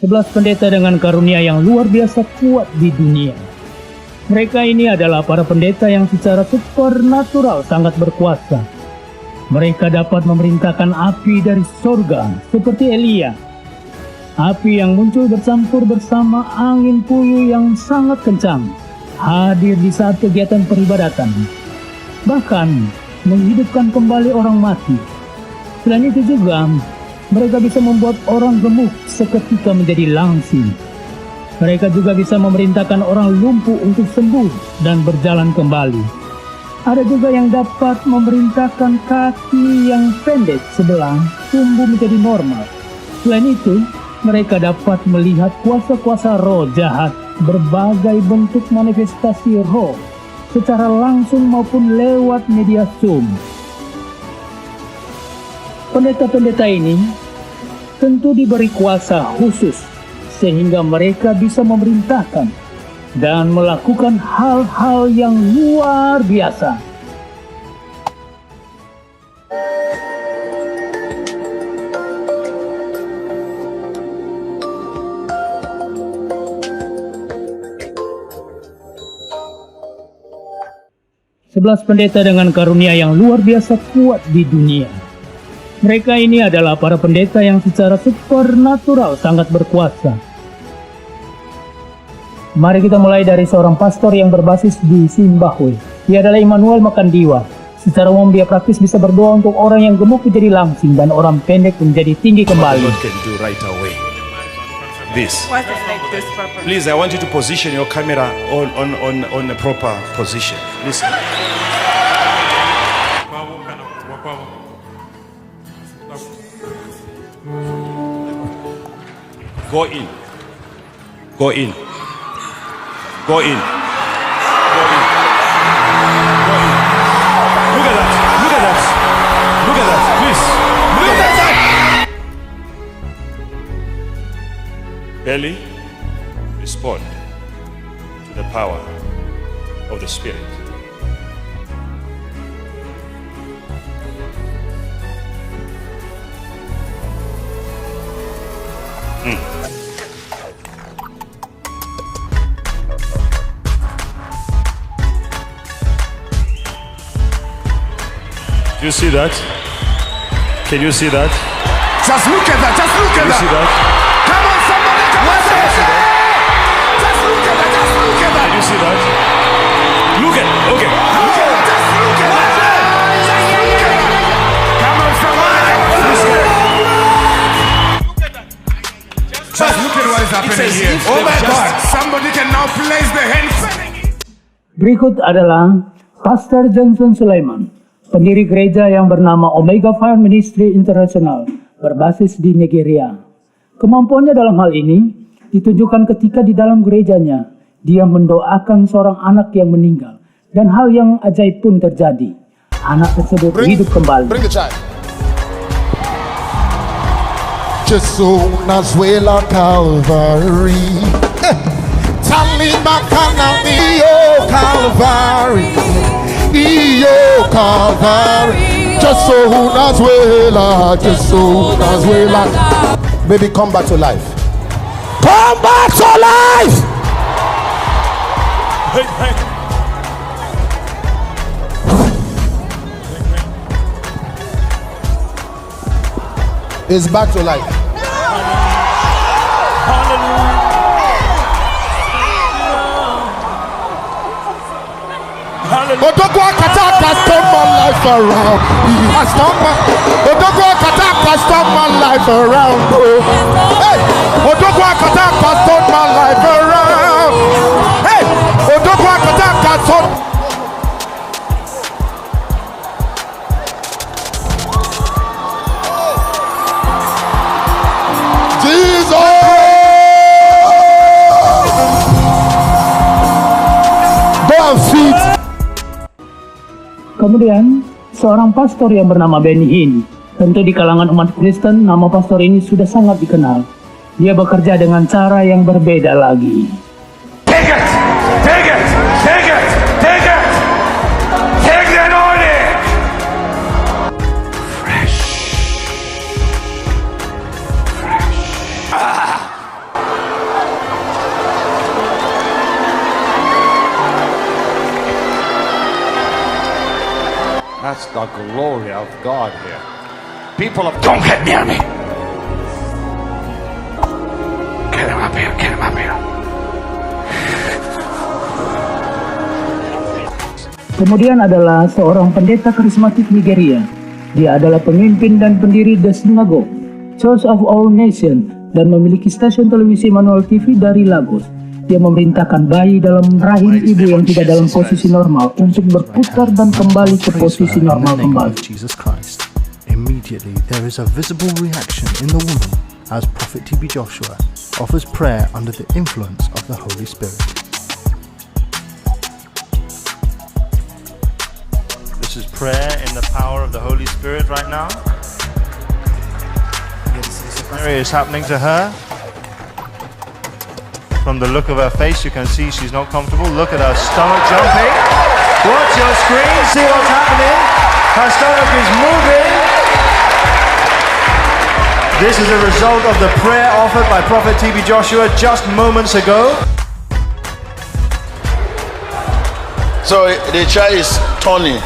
11 pendeta dengan karunia yang luar biasa kuat di dunia. Mereka ini adalah para pendeta yang secara supernatural sangat berkuasa. Mereka dapat memerintahkan api dari surga seperti Elia. Api yang muncul bercampur bersama angin puyuh yang sangat kencang, hadir di saat kegiatan peribadatan. Bahkan menghidupkan kembali orang mati. Selain itu juga, mereka bisa membuat orang gemuk seketika menjadi langsing. Mereka juga bisa memerintahkan orang lumpuh untuk sembuh dan berjalan kembali. Ada juga yang dapat memerintahkan kaki yang pendek sebelah tumbuh menjadi normal. Selain itu, mereka dapat melihat kuasa-kuasa roh jahat, berbagai bentuk manifestasi roh, secara langsung maupun lewat media Zoom. Pendeta-pendeta ini tentu diberi kuasa khusus sehingga mereka bisa memerintahkan dan melakukan hal-hal yang luar biasa. Sebelas pendeta dengan karunia yang luar biasa kuat di dunia. Mereka ini adalah para pendeta yang secara supernatural sangat berkuasa. Mari kita mulai dari seorang pastor yang berbasis di Zimbabwe. Dia adalah Immanuel Makandiwa. Secara umum dia praktis bisa berdoa untuk orang yang gemuk menjadi langsing dan orang pendek menjadi tinggi kembali. God can do right away. This. Please, I want you to position your camera on a proper position. Listen. Go in. Go in. Go in. Go in. Go in. Look at that. Look at that. Look at that. Please. Look at that. Belly, respond to the power of the Spirit. Do you see that? Can you see that? Just look at that. Just look Can at you see that. that? Come on, somebody. Come on, somebody. Just look at that. Just look at that. Can you see that? Look at. Okay. Look at that. Just look at that. Just look at that. Come on, somebody. Just look at what is happening here. Oh my God. Somebody can now place the hands. Berikut adalah Pastor Johnson Sulaiman, pendiri gereja yang bernama Omega Fire Ministry International, berbasis di Nigeria. Kemampuannya dalam hal ini ditunjukkan ketika di dalam gerejanya dia mendoakan seorang anak yang meninggal dan hal yang ajaib pun terjadi. Anak tersebut hidup kembali. Bring the child. Jesunazuela Calvary. Talimakana iyo Calvary. Iyo Calvary. Jesunazuela. Jesunazuela. Baby, come back to life. Come back to life. Hey, hey. It's back to life. Odogwa Katak has turned my life around. He has turned my Odogwa Katak has turned my life around. Hey, Odogwa Katak has turned my life around. Hey, Odogwa Katak has turned. Jesus. Go and feed. Kemudian, seorang pastor yang bernama Benny Hinn. Tentu di kalangan umat Kristen, nama pastor ini sudah sangat dikenal. Dia bekerja dengan cara yang berbeda lagi. Take it! Take it! Take it! Take it! Take the anointing! Fresh. Fresh. sense the glory of God here. People of Don't get near me. Get him up here. Get him up here. Kemudian adalah seorang pendeta karismatik Nigeria. Dia adalah pemimpin dan pendiri The Synagogue, Church of All Nations, dan memiliki stasiun televisi Manual TV dari Lagos. Dia memerintahkan bayi dalam rahim ibu yang tidak dalam posisi normal untuk berputar dan kembali ke posisi normal kembali. Jesus Christ. Immediately there is a visible reaction in the woman as Prophet TB Joshua offers prayer under the influence of the Holy Spirit. This is prayer in the power of the Holy Spirit right now. Mary is happening to her. From the look of her face, you can see she's not comfortable. Look at her stomach jumping. Watch your screen, see what's happening. Her stomach is moving. This is a result of the prayer offered by Prophet TB Joshua just moments ago. So the child is turning.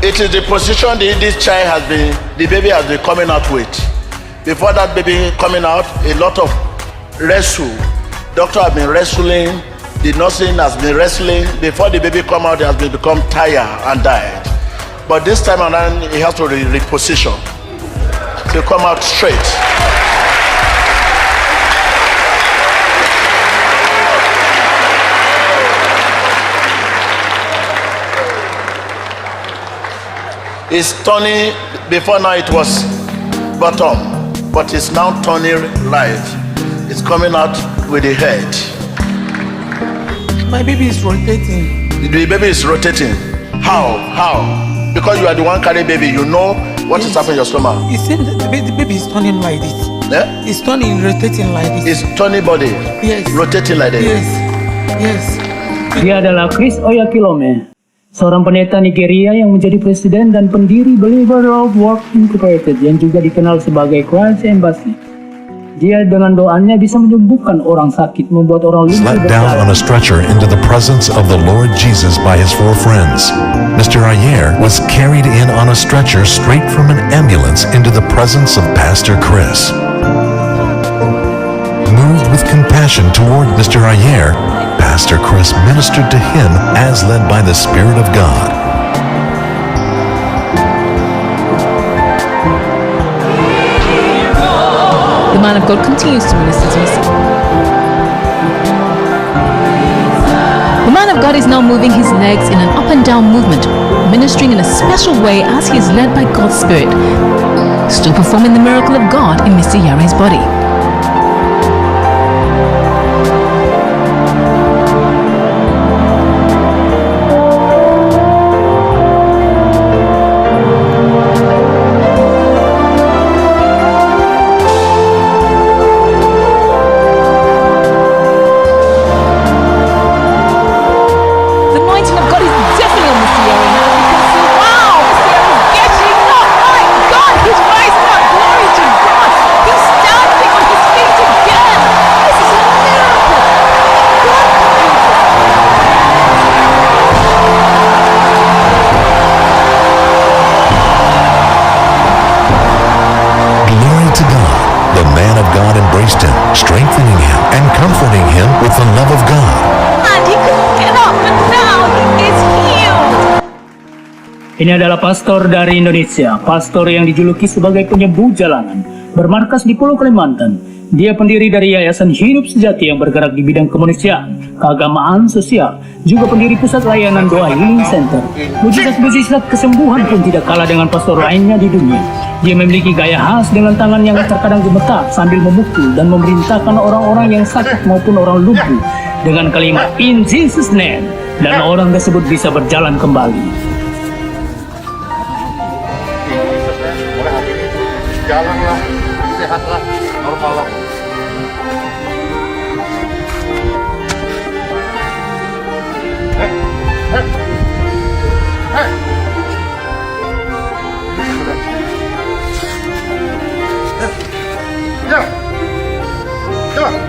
It is the position this child the baby has been coming out with. Before that baby coming out, a lot of wrestle. Doctor have been wrestling, the nursing has been wrestling. Before the baby come out, he has become tired and died. But this time around, he has to reposition to come out straight. It's turning, before now it was bottom, but it's now turning right. It's coming out with the head. My baby is rotating. The baby is rotating. How? Because you are the one carrying baby, you know what is happening in your stomach. You see, the baby is turning like this. Yeah? It's turning, rotating like this. It's turning body. Yes. Rotating like that. Yes. Dia adalah Chris Oyakilome, seorang pendeta Nigeria yang menjadi presiden dan pendiri Believer of Work Incorporated yang juga dikenal sebagai Christ Embassy. Dia dengan doanya bisa menyembuhkan orang sakit, membuat orang lumpuh Let down on a stretcher into the presence of the Lord Jesus by his 4 friends. Mr. Ayer was carried in on a stretcher straight from an ambulance into the presence of Pastor Chris. Moved with compassion toward Mr. Ayer, Pastor Chris ministered to him as led by the Spirit of God. The man of God continues to minister to us. The man of God is now moving his legs in an up and down movement, ministering in a special way as he is led by God's Spirit, still performing the miracle of God in Mr. Yare's body. Embraced him, strengthening him and comforting him with the love of God. And he couldn't get up, but now he is healed. Ini adalah pastor dari Indonesia, pastor yang dijuluki sebagai penyembuh jalanan, bermarkas di Pulau Kalimantan. Dia pendiri dari Yayasan Hidup Sejati yang bergerak di bidang kemanusiaan, keagamaan, sosial, juga pendiri pusat layanan doa Healing Center. Mujizat-mujizat kesembuhan pun tidak kalah dengan pastor lainnya di dunia. Dia memiliki gaya khas dengan tangan yang terkadang gemetar sambil memukul dan memerintahkan orang-orang yang sakit maupun orang lumpuh dengan kalimat In Jesus' name, dan orang tersebut bisa berjalan kembali. Jalanlah, sehatlah, normallah. Jalan.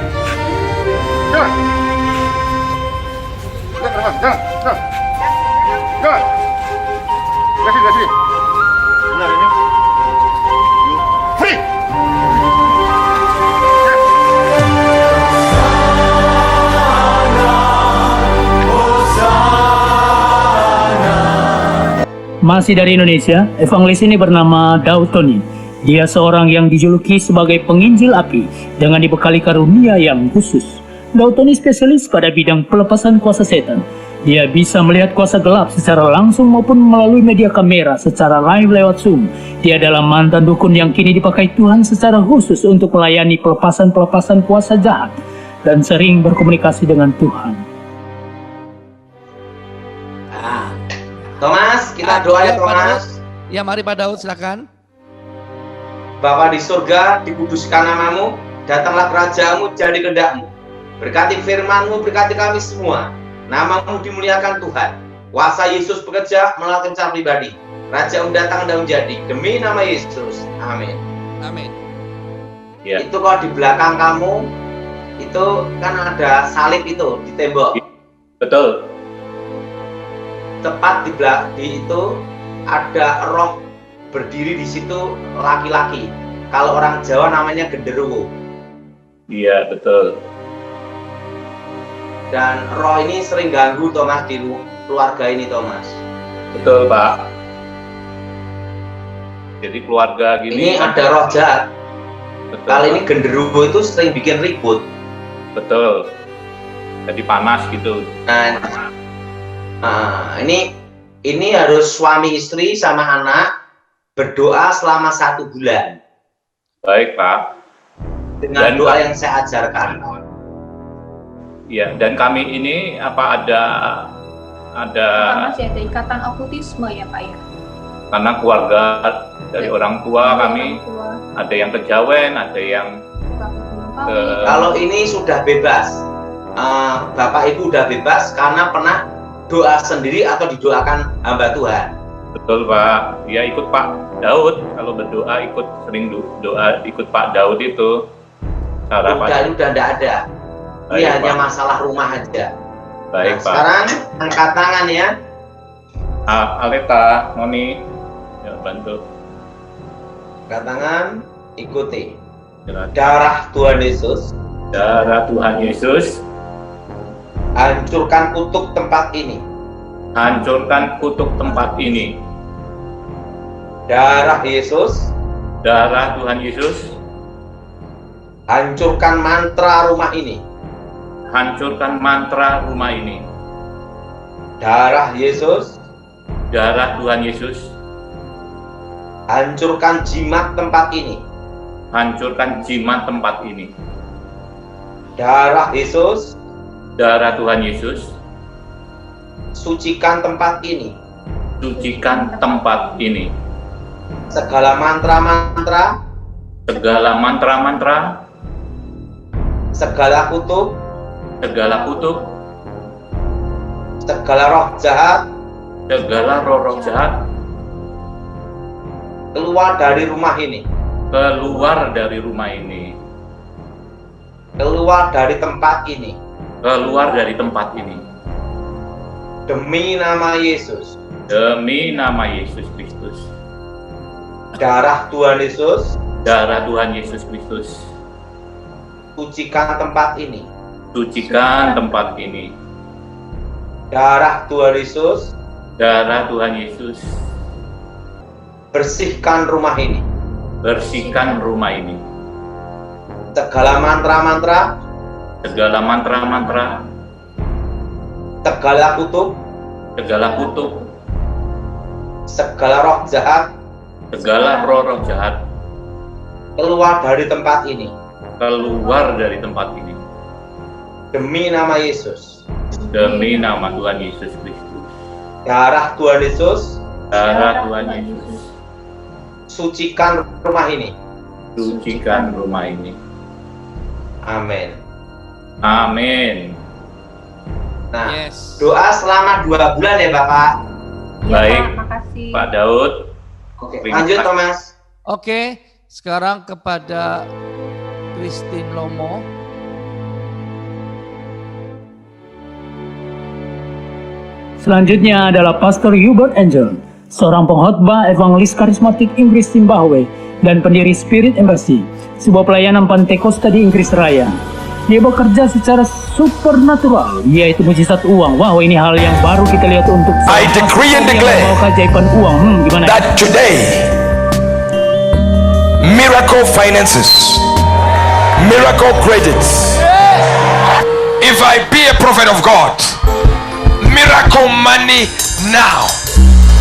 Masih dari Indonesia, evangelis ini bernama Daud Tony. Dia seorang yang dijuluki sebagai penginjil api dengan dibekali karunia yang khusus. Daud Tony spesialis pada bidang pelepasan kuasa setan. Dia bisa melihat kuasa gelap secara langsung maupun melalui media kamera secara live lewat Zoom. Dia adalah mantan dukun yang kini dipakai Tuhan secara khusus untuk melayani pelepasan-pelepasan kuasa jahat dan sering berkomunikasi dengan Tuhan. Thomas, kita doa ya Thomas. Ya, mari Pak Daud, silakan. Bapa di surga, dikuduskan namamu, datanglah kerajaanmu, jadi kehendak-mu. Berkati firman-mu, berkati kami semua. Namamu dimuliakan Tuhan. Kuasa Yesus bekerja melalui kencan pribadi. Raja datang dan menjadi. Demi nama Yesus. Amin. Amin. Ya. Itu kalau di belakang kamu, itu kan ada salib itu di tembok. Betul. Tepat di itu ada roh berdiri di situ, laki-laki. Kalau orang Jawa namanya genderuwo. Iya, betul. Dan roh ini sering ganggu Thomas di keluarga ini, Thomas. Betul, Pak. Jadi keluarga gini. Ini ada roh jahat. Betul. Kali ini genderuwo itu sering bikin ribut. Betul. Jadi panas gitu. Nah, ini harus suami istri sama anak berdoa selama 1 bulan. Baik, Pak. Dengan doa yang saya ajarkan. Ya, dan kami ini apa ada masih ada ikatan autisme ya Pak ya? Karena keluarga dari orang tua kami ada yang kejawen, ada yang kalau ini sudah bebas, Bapak Ibu udah bebas karena pernah doa sendiri atau didoakan hamba Tuhan. Betul, Pak. Ya, ikut Pak Daud kalau berdoa, sering doa ikut Pak Daud itu. Udah enggak ada. Ini hanya masalah rumah aja. Baik, Pak. Sekarang angkat tangan ya. Aleta, Noni, ya, bantu. Angkat tangan, ikuti. Darah Tuhan Yesus. Darah Tuhan Yesus. Hancurkan kutuk tempat ini. Hancurkan kutuk tempat ini. Darah Yesus. Darah Tuhan Yesus. Hancurkan mantra rumah ini. Hancurkan mantra rumah ini. Darah Yesus. Darah Tuhan Yesus. Hancurkan jimat tempat ini. Hancurkan jimat tempat ini. Darah Yesus. Darah Tuhan Yesus. Sucikan tempat ini. Sucikan tempat ini. Segala mantra-mantra. Segala mantra-mantra. Segala kutuk. Segala kutuk. Segala roh jahat. Segala roh jahat. Keluar dari rumah ini. Keluar dari rumah ini. Keluar dari tempat ini. Keluar dari tempat ini. Demi nama Yesus. Demi nama Yesus Kristus. Darah Tuhan Yesus. Darah Tuhan Yesus Kristus. Sucikan tempat ini. Sucikan tempat ini. Darah Tuhan Yesus. Darah Tuhan Yesus. Bersihkan rumah ini. Bersihkan rumah ini. Segala mantra-mantra. Segala mantra-mantra. Segala kutuk. Segala kutuk. Segala roh jahat. Segala roh jahat. Keluar dari tempat ini. Keluar dari tempat ini. Demi nama Yesus. Demi nama Tuhan Yesus Kristus. Darah Tuhan Yesus. Darah Tuhan Yesus. Sucikan rumah ini. Sucikan rumah ini. Amin. Amin. Nah, doa selama 2 bulan ya Bapak. Baik, makasih. Pak Daud. Oke, lanjut Thomas. Oke, sekarang kepada Christine Lomo. Selanjutnya adalah Pastor Hubert Angel, seorang pengkhotbah evangelis karismatik Inggris Zimbabwe dan pendiri Spirit Embassy, sebuah pelayanan Pantekosta di Inggris Raya. Dia bekerja secara supernatural, yaitu mujizat uang. Wow, ini hal yang baru kita lihat untuk I decree and declare keajaiban uang. Gimana? that today, miracle finances, miracle credits. If I be a prophet of God, miracle money now.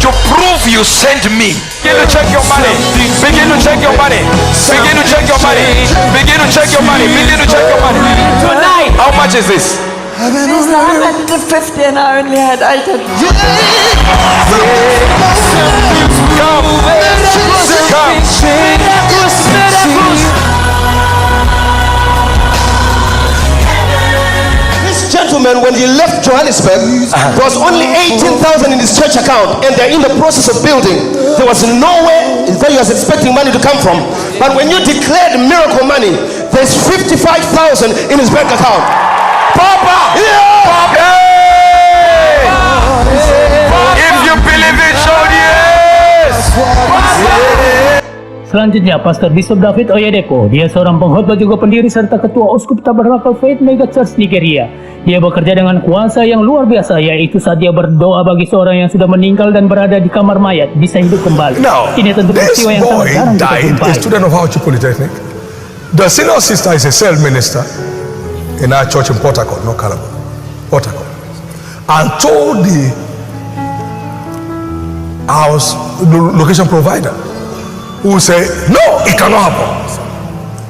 To prove you sent me. Begin to check your money. Begin to check your money. Begin to check your money. Begin to check your money. Begin to check your money. Tonight. How much is this? It's 150 and I only had 800. Gentleman, when he left Johannesburg, there was only 18,000 in his church account, and they're in the process of building. There was nowhere that he was expecting money to come from. But when you declared miracle money, there's 55,000 in his bank account. Papa! Yeah! Papa! If you believe it, shout yes! Selanjutnya, Pastor Bishop David Oyedeko. Dia seorang pengkhotbah juga pendiri serta ketua Uskup Tabernacle Faith Mega Church Nigeria. Dia bekerja dengan kuasa yang luar biasa, yaitu saat dia berdoa bagi seorang yang sudah meninggal dan berada di kamar mayat bisa hidup kembali. Now, ini tentu this peristiwa yang sangat boy jarang kita died, jumpai. a student of Auchi Polytechnic. The senior sister is a cell minister in our church in Port Harcourt, not Calabar, Port Harcourt, and told the house location provider, who said, no, it cannot happen.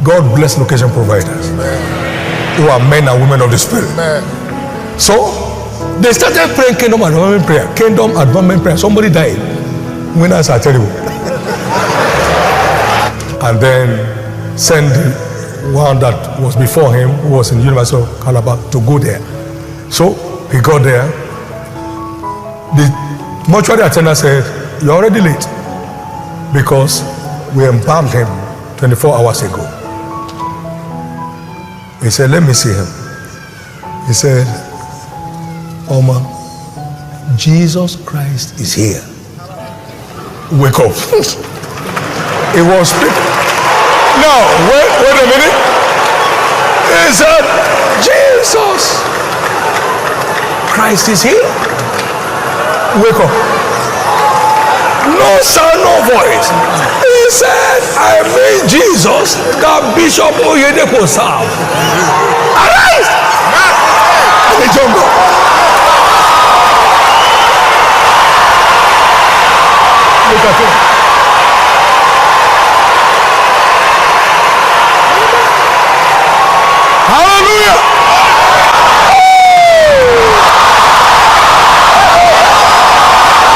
God bless location providers who are men and women of the Spirit. So they started praying kingdom advancement prayer. Kingdom advancement prayer. Somebody died. Winners are terrible. And then send the one that was before him, who was in the University of Calabar, to go there. So he got there. The mortuary attendant said, you're already late, because we embalmed him 24 hours ago. He said, let me see him. He said, Oma, Jesus Christ is here. Wake up. It was no, wait a minute. He said, Jesus Christ is here. Wake up. No sound, no voice. He said, I mean Jesus, that Bishop Oyedeko served. Arise! And he jumped up. Look at him. Hallelujah!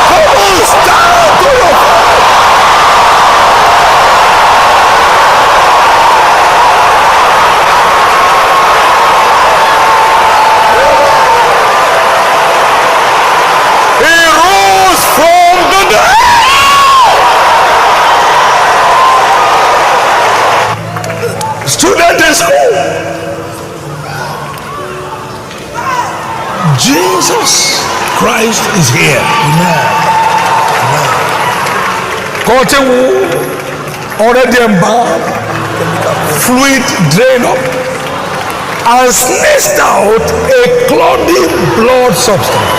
Come on, stand to your feet. He rose from the dead. Student in school. Jesus Christ is here. Amen. Continue. Already embalmed. Fluid drain up. And sneezed out a clotting blood substance.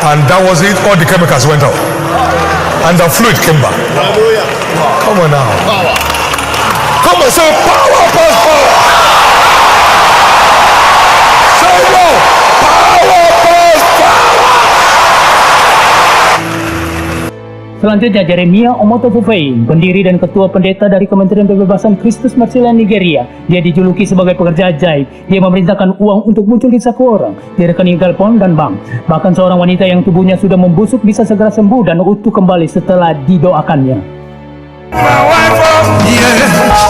And that was it. All the chemicals went out. And the fluid came back. Come on now. Power. Come on, say power plus power. Say no. Power plus power. Selanjutnya, Jeremia Omoto Fufei, pendiri dan ketua pendeta dari Kementerian Pembebasan Kristus Marsilia Nigeria. Dia dijuluki sebagai pekerja ajaib. Dia memerintahkan uang untuk muncul di saku orang, di rekening telepon dan bank. Bahkan seorang wanita yang tubuhnya sudah membusuk bisa segera sembuh dan utuh kembali setelah didoakannya. My wife,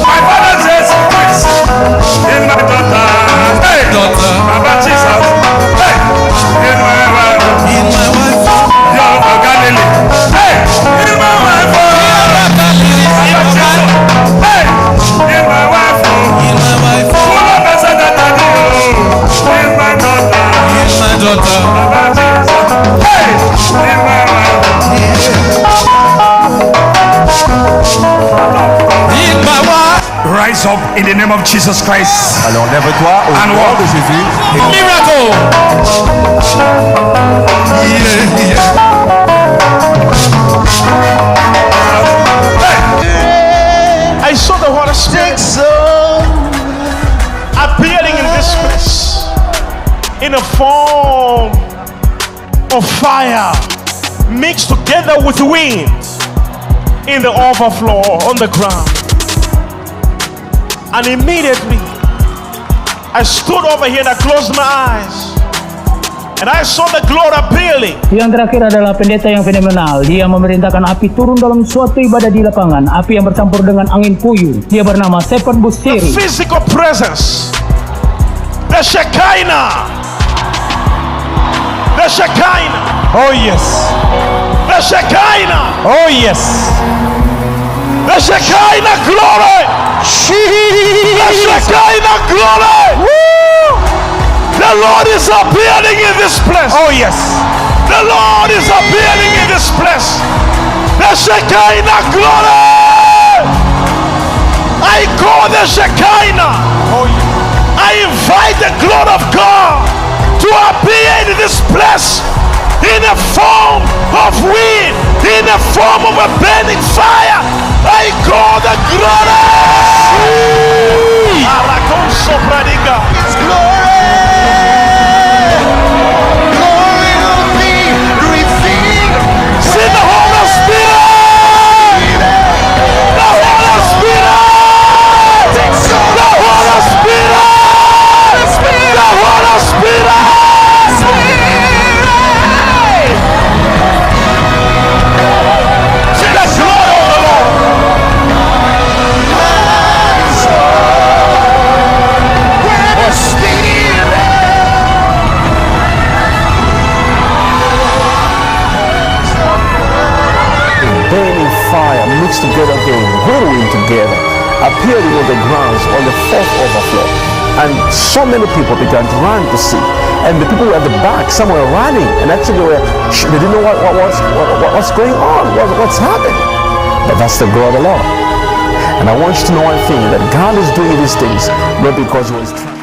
my father says, in my daughter, hey, daughter, Baba Jesus, hey, in my wife, you're of Galilee, hey, in my wife, you're Jesus, hey, in my wife, full of blessed that I do, in my daughter, Baba Jesus, hey, in my wife. Rise up in the name of Jesus Christ. Alors lève-toi au And nom walk. de Jésus. Miracle. I saw the Holy Spirit appearing in this place in a form of fire mixed together with wind in the overflow on the ground. And immediately I stood over here and I closed my eyes and I saw the glory appearing. Yang terakhir adalah pendeta yang fenomenal. Dia memerintahkan api turun dalam suatu ibadah di lapangan. Api yang bercampur dengan angin puyuh. Dia bernama Shepherd The Busiri. physical presence, the Shekinah, the Shekinah. Oh yes. The Shekinah. Oh yes. The Shekinah glory. The Shekinah glory. Woo! The Lord is appearing in this place. Oh yes. The Lord is appearing in this place. The Shekinah glory. I call the Shekinah. Oh yes. I invite the glory of God to appear in this place in the form of wind, in the form of a burning fire. I call the glory. It's glory. Glory will be revealed. See the Holy Spirit. The Holy Spirit. The Holy Spirit. The Holy Spirit. Burning fire mixed together with whirlwind together, appearing on the grounds on the fourth overflow. And so many people began to run to see. And the people at the back, some were running, and actually they didn't know what's going on, what's happening. But that's the glory of the Lord. And I want you to know one thing, that God is doing these things not because he was trying.